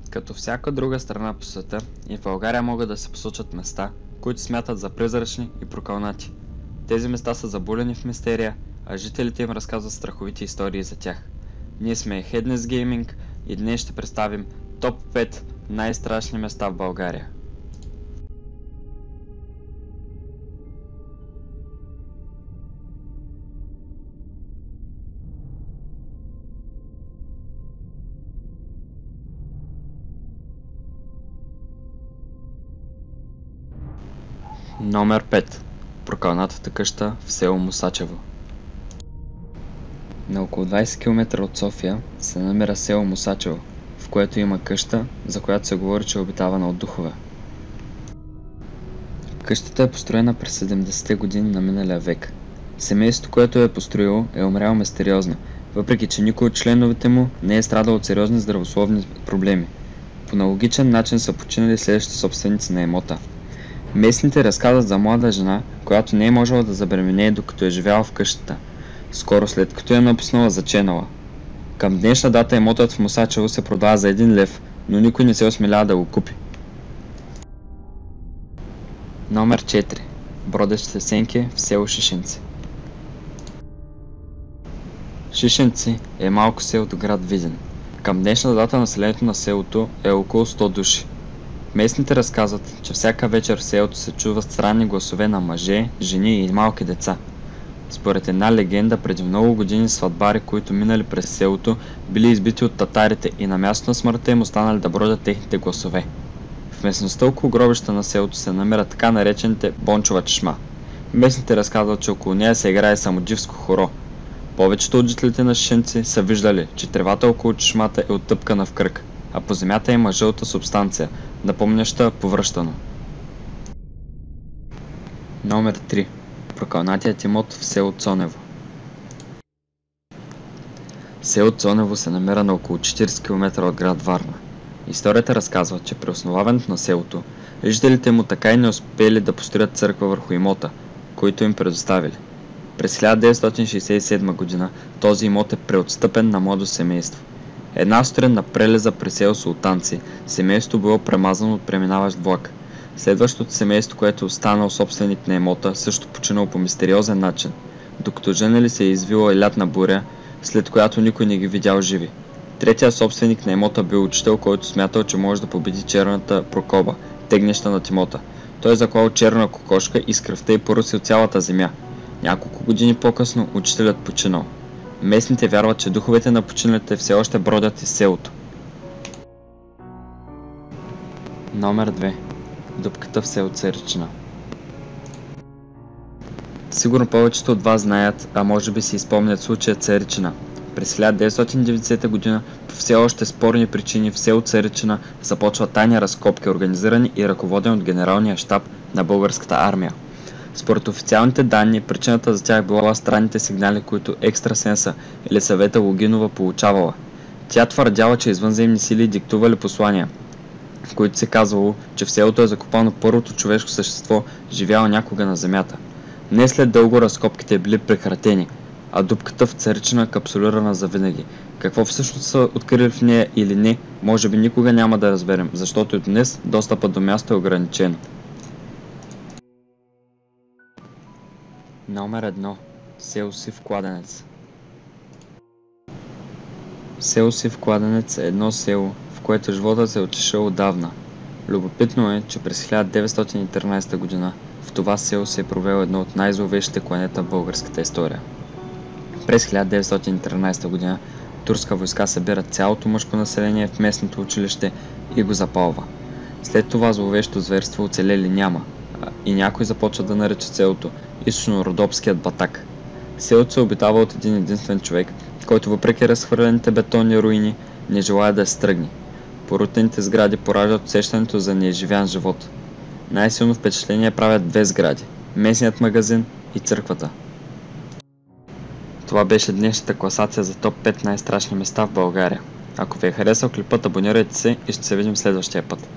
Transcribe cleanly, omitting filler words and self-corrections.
Като всяка друга страна по света, и в България могат да се посочат места, които смятат за призрачни и прокълнати. Тези места са забулени в мистерия, а жителите им разказват страховити истории за тях. Ние сме Headness Gaming и днес ще представим топ 5 най-страшни места в България. Номер 5. Прокълнатата къща в село Мусачево. На около 20 км от София се намира село Мусачево, в което има къща, за която се говори, че е обитавана от духове. Къщата е построена през 70-те години на миналия век. Семейството, което е построило, е умряло мистериозно, въпреки че никой от членовете му не е страдал от сериозни здравословни проблеми. По аналогичен начин са починали следващите собственици на имота. Местните разказват за млада жена, която не е можела да забременее, докато е живяла в къщата, скоро след като е напуснала заченала. Към днешна дата имотът в Мусачево се продава за 1 лев, но никой не се осмелява да го купи. Номер 4. Бродещите сенки в село Шишенци. Шишенци е малко село до град Видин. Към днешна дата населението на селото е около 100 души. Местните разказват, че всяка вечер в селото се чуват странни гласове на мъже, жени и малки деца. Според една легенда, преди много години сватбари, които минали през селото, били избити от татарите и на място на смъртта им останали да бродят техните гласове. В местността около гробища на селото се намира така наречените Бончова чешма. Местните разказват, че около нея се играе самодживско хоро. Повечето от жителите на Шишенци са виждали, че тревата около чешмата е оттъпкана в кръг, а по земята има жълта субстанция, напомняща повръщано. Номер 3. Прокълнатият имот в село Цонево. Село Цонево се намира на около 40 км от град Варна. Историята разказва, че при основаването на селото, жителите му така и не успели да построят църква върху имота, който им предоставили. През 1967 г. този имот е преотстъпен на младо семейство. Една сутрин на прелеза при село Султанци, семейството било премазано от преминаващ влак. Следващото семейство, което е останал собственик на имота, също починало по мистериозен начин, докато женали се е извила и лятна буря, след която никой не ги видял живи. Третия собственик на имота бил учител, който смятал, че може да победи черната прокоба, тегнеща над имота. Той заклал черна кокошка и с кръвта й поръсил цялата земя. Няколко години по-късно учителят починал. Местните вярват, че духовете на починалите все още бродят из селото. Номер 2. Дупката в село Царичина. Сигурно повечето от вас знаят, а може би си спомнят случая Царичина. През 1990 г. по все още спорни причини в село Царичина започват тайни разкопки, организирани и ръководени от генералния щаб на българската армия. Според официалните данни, причината за тях била странните сигнали, които екстрасенса Елисавета Логинова получавала. Тя твърдяла, че извънземни сили диктували послания, в които се казвало, че в селото е закопано първото човешко същество, живяло някога на земята. Не след дълго разкопките били прекратени, а дупката в Царичина капсулирана завинаги. Какво всъщност са открили в нея или не, може би никога няма да разберем, защото и днес достъпът до място е ограничен. Номер 1. Село Сив Кладенец. Село Сив Кладенец е едно село, в което животът се е отишъл отдавна. Любопитно е, че през 1913 г. в това село се е провело едно от най-зловещите кланета в българската история. През 1913 г. турска войска събира цялото мъжко население в местното училище и го запалва. След това зловещо зверство оцелели няма, и някой започва да нарича селото Източно-Родопският батак. Селото се обитава от един единствен човек, който въпреки разхвърлените бетонни руини не желая да се тръгне. Порутените сгради пораждат усещането за неизживян живот. Най-силно впечатление правят 2 сгради – местният магазин и църквата. Това беше днешната класация за топ 5 най-страшни места в България. Ако ви е харесал клипът, абонирайте се и ще се видим следващия път.